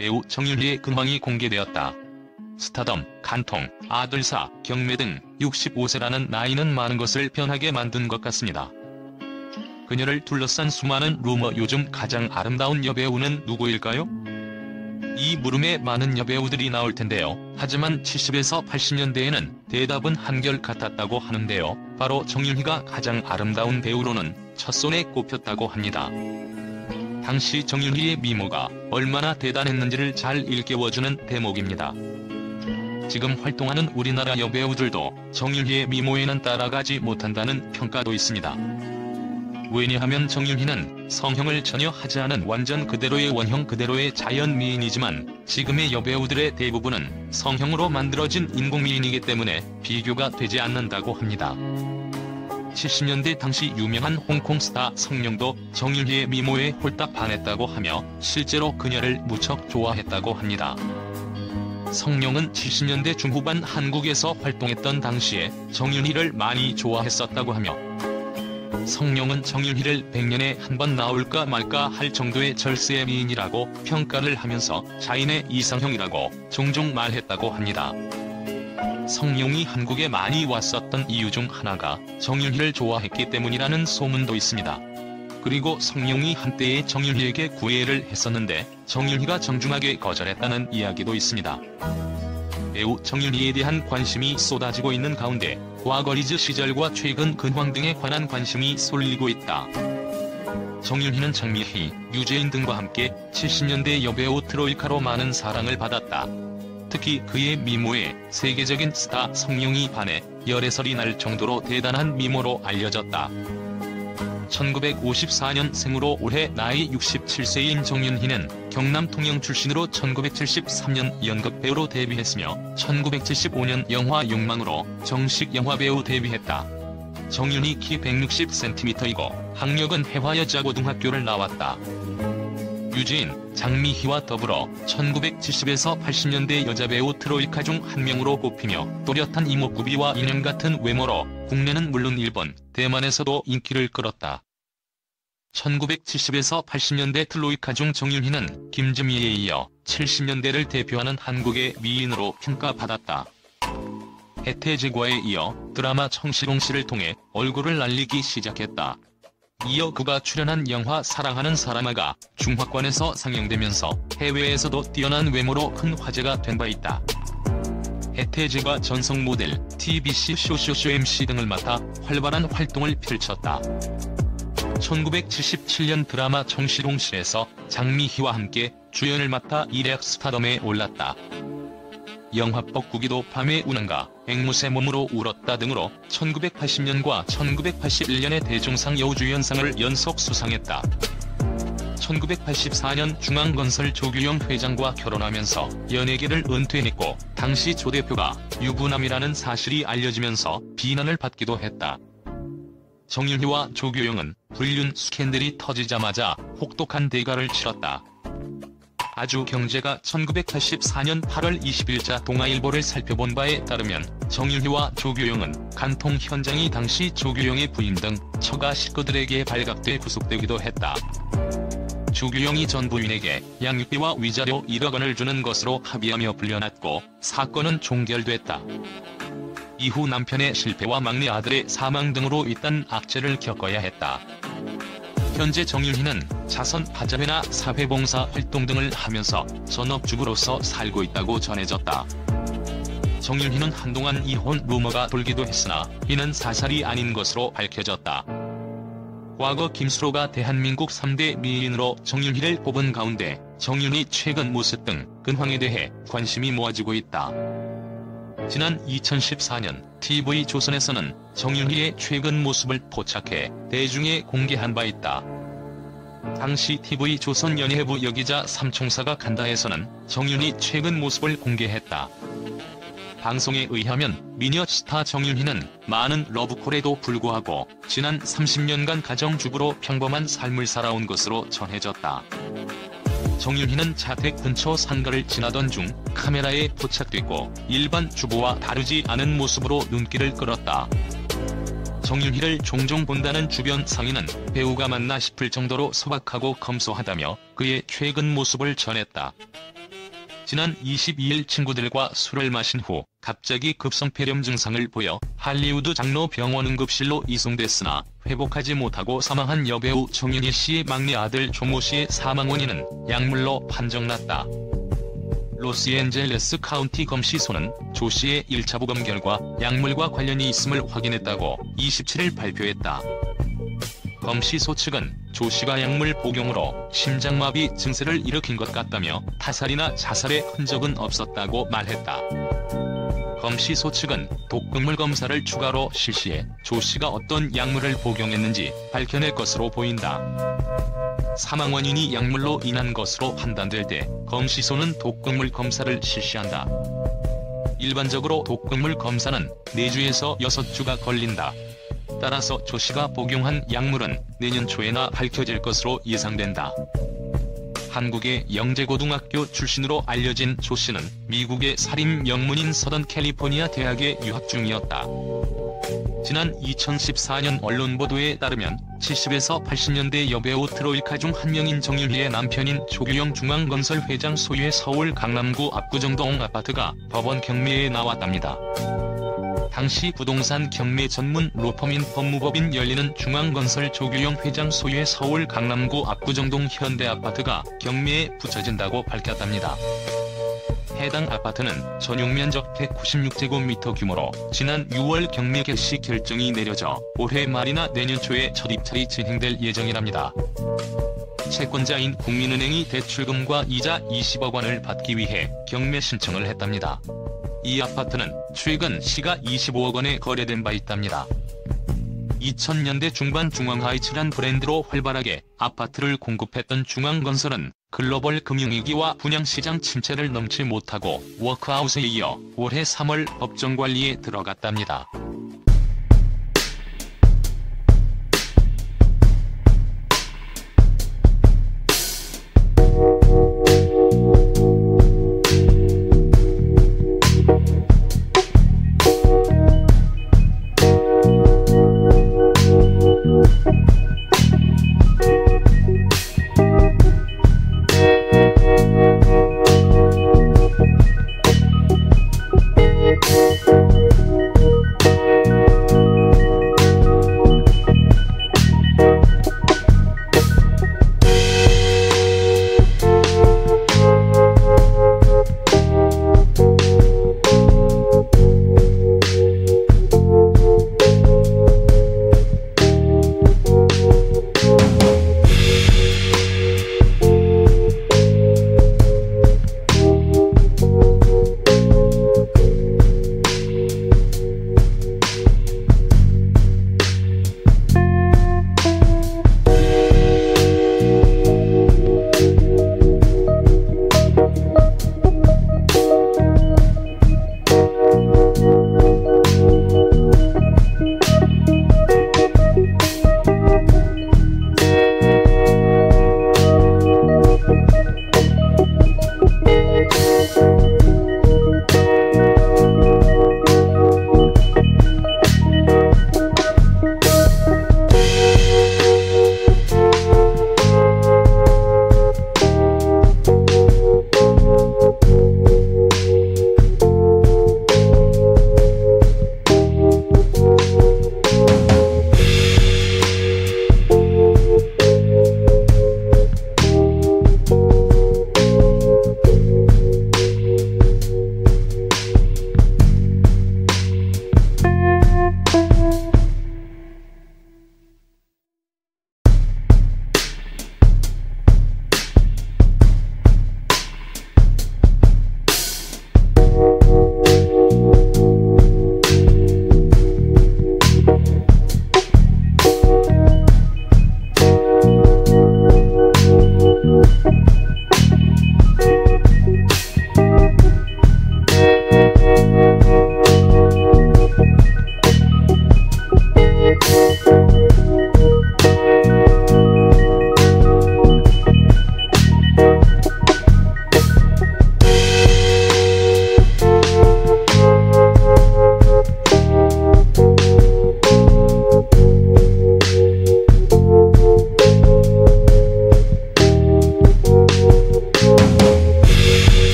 배우 정윤희의 근황이 공개되었다. 스타덤, 간통, 아들사, 경매 등 65세라는 나이는 많은 것을 변하게 만든 것 같습니다. 그녀를 둘러싼 수많은 루머. 요즘 가장 아름다운 여배우는 누구일까요? 이 물음에 많은 여배우들이 나올 텐데요. 하지만 70에서 80년대에는 대답은 한결같았다고 하는데요. 바로 정윤희가 가장 아름다운 배우로는 첫손에 꼽혔다고 합니다. 당시 정윤희의 미모가 얼마나 대단했는지를 잘 일깨워주는 대목입니다. 지금 활동하는 우리나라 여배우들도 정윤희의 미모에는 따라가지 못한다는 평가도 있습니다. 왜냐하면 정윤희는 성형을 전혀 하지 않은 완전 그대로의 원형 그대로의 자연 미인이지만 지금의 여배우들의 대부분은 성형으로 만들어진 인공미인이기 때문에 비교가 되지 않는다고 합니다. 70년대 당시 유명한 홍콩 스타 성룡도 정윤희의 미모에 홀딱 반했다고 하며 실제로 그녀를 무척 좋아했다고 합니다. 성룡은 70년대 중후반 한국에서 활동했던 당시에 정윤희를 많이 좋아했었다고 하며 성룡은 정윤희를 100년에 한 번 나올까 말까 할 정도의 절세의 미인이라고 평가를 하면서 자인의 이상형이라고 종종 말했다고 합니다. 성룡이 한국에 많이 왔었던 이유 중 하나가 정윤희를 좋아했기 때문이라는 소문도 있습니다. 그리고 성룡이 한때에 정윤희에게 구애를 했었는데 정윤희가 정중하게 거절했다는 이야기도 있습니다. 배우 정윤희에 대한 관심이 쏟아지고 있는 가운데 과거 리즈 시절과 최근 근황 등에 관한 관심이 쏠리고 있다. 정윤희는 장미희, 유재인 등과 함께 70년대 여배우 트로이카로 많은 사랑을 받았다. 특히 그의 미모에 세계적인 스타 성룡이 반해 열애설이 날 정도로 대단한 미모로 알려졌다. 1954년생으로 올해 나이 67세인 정윤희는 경남 통영 출신으로 1973년 연극 배우로 데뷔했으며 1975년 영화 욕망으로 정식 영화배우 데뷔했다. 정윤희 키 160cm이고 학력은 해화여자고등학교를 나왔다. 유재인, 장미희와 더불어 1970에서 80년대 여자배우 트로이카 중 한 명으로 꼽히며 또렷한 이목구비와 인형 같은 외모로 국내는 물론 일본, 대만에서도 인기를 끌었다. 1970에서 80년대 트로이카 중 정윤희는 김즈미에 이어 70년대를 대표하는 한국의 미인으로 평가받았다. 해태제과에 이어 드라마 청실홍씨를 통해 얼굴을 날리기 시작했다. 이어 그가 출연한 영화 사랑하는 사람아가 중화권에서 상영되면서 해외에서도 뛰어난 외모로 큰 화제가 된 바 있다. 해태제과 전속 모델, TBC 쇼쇼쇼 MC 등을 맡아 활발한 활동을 펼쳤다. 1977년 드라마 청실홍씨에서 장미희와 함께 주연을 맡아 일약 스타덤에 올랐다. 영화 뻐꾸기도 밤에 우는가, 앵무새 몸으로 울었다 등으로 1980년과 1981년의 대종상 여우주연상을 연속 수상했다. 1984년 중앙건설 조규영 회장과 결혼하면서 연예계를 은퇴했고 당시 조 대표가 유부남이라는 사실이 알려지면서 비난을 받기도 했다. 정윤희와 조규영은 불륜 스캔들이 터지자마자 혹독한 대가를 치렀다. 아주경제가 1984년 8월 20일자 동아일보를 살펴본 바에 따르면 정윤희와 조규영은 간통 현장이 당시 조규영의 부인 등 처가 식구들에게 발각돼 구속되기도 했다. 조규영이 전 부인에게 양육비와 위자료 1억 원을 주는 것으로 합의하며 불려놨고 사건은 종결됐다. 이후 남편의 실패와 막내 아들의 사망 등으로 이딴 악재를 겪어야 했다. 현재 정윤희는 자선 바자회나 사회봉사 활동 등을 하면서 전업주부로서 살고 있다고 전해졌다. 정윤희는 한동안 이혼 루머가 돌기도 했으나 이는 사실이 아닌 것으로 밝혀졌다. 과거 김수로가 대한민국 3대 미인으로 정윤희를 꼽은 가운데 정윤희 최근 모습 등 근황에 대해 관심이 모아지고 있다. 지난 2014년 TV조선에서는 정윤희의 최근 모습을 포착해 대중에 공개한 바 있다. 당시 TV조선 연예부 여기자 삼총사가 간다에서는 정윤희 최근 모습을 공개했다. 방송에 의하면 미녀 스타 정윤희는 많은 러브콜에도 불구하고 지난 30년간 가정주부로 평범한 삶을 살아온 것으로 전해졌다. 정윤희는 자택 근처 상가를 지나던 중 카메라에 포착됐고 일반 주부와 다르지 않은 모습으로 눈길을 끌었다. 정윤희를 종종 본다는 주변 상인은 배우가 맞나 싶을 정도로 소박하고 검소하다며 그의 최근 모습을 전했다. 지난 22일 친구들과 술을 마신 후 갑자기 급성폐렴 증상을 보여 할리우드 장로 병원 응급실로 이송됐으나 회복하지 못하고 사망한 여배우 정윤희 씨의 막내 아들 조모 씨의 사망 원인은 약물로 판정났다. 로스앤젤레스 카운티 검시소는 조 씨의 1차 부검 결과 약물과 관련이 있음을 확인했다고 27일 발표했다. 검시소 측은 조 씨가 약물 복용으로 심장마비 증세를 일으킨 것 같다며 타살이나 자살의 흔적은 없었다고 말했다. 검시소 측은 독극물 검사를 추가로 실시해 조 씨가 어떤 약물을 복용했는지 밝혀낼 것으로 보인다. 사망 원인이 약물로 인한 것으로 판단될 때 검시소는 독극물 검사를 실시한다. 일반적으로 독극물 검사는 4주에서 6주가 걸린다. 따라서 조 씨가 복용한 약물은 내년 초에나 밝혀질 것으로 예상된다. 한국의 영재고등학교 출신으로 알려진 조 씨는 미국의 살인 명문인 서던 캘리포니아 대학에 유학 중이었다. 지난 2014년 언론 보도에 따르면 70에서 80년대 여배우 트로이카 중 한 명인 정윤희의 남편인 조규영 중앙건설 회장 소유의 서울 강남구 압구정동 아파트가 법원 경매에 나왔답니다. 당시 부동산 경매 전문 로펌인 법무법인 열리는 중앙건설 조규영 회장 소유의 서울 강남구 압구정동 현대아파트가 경매에 붙여진다고 밝혔답니다. 해당 아파트는 전용면적 196제곱미터 규모로 지난 6월 경매 개시 결정이 내려져 올해 말이나 내년 초에 첫 입찰이 진행될 예정이랍니다. 채권자인 국민은행이 대출금과 이자 20억 원을 받기 위해 경매 신청을 했답니다. 이 아파트는 최근 시가 25억 원에 거래된 바 있답니다. 2000년대 중반 중앙하이츠란 브랜드로 활발하게 아파트를 공급했던 중앙건설은 글로벌 금융위기와 분양시장 침체를 넘지 못하고 워크아웃에 이어 올해 3월 법정관리에 들어갔답니다.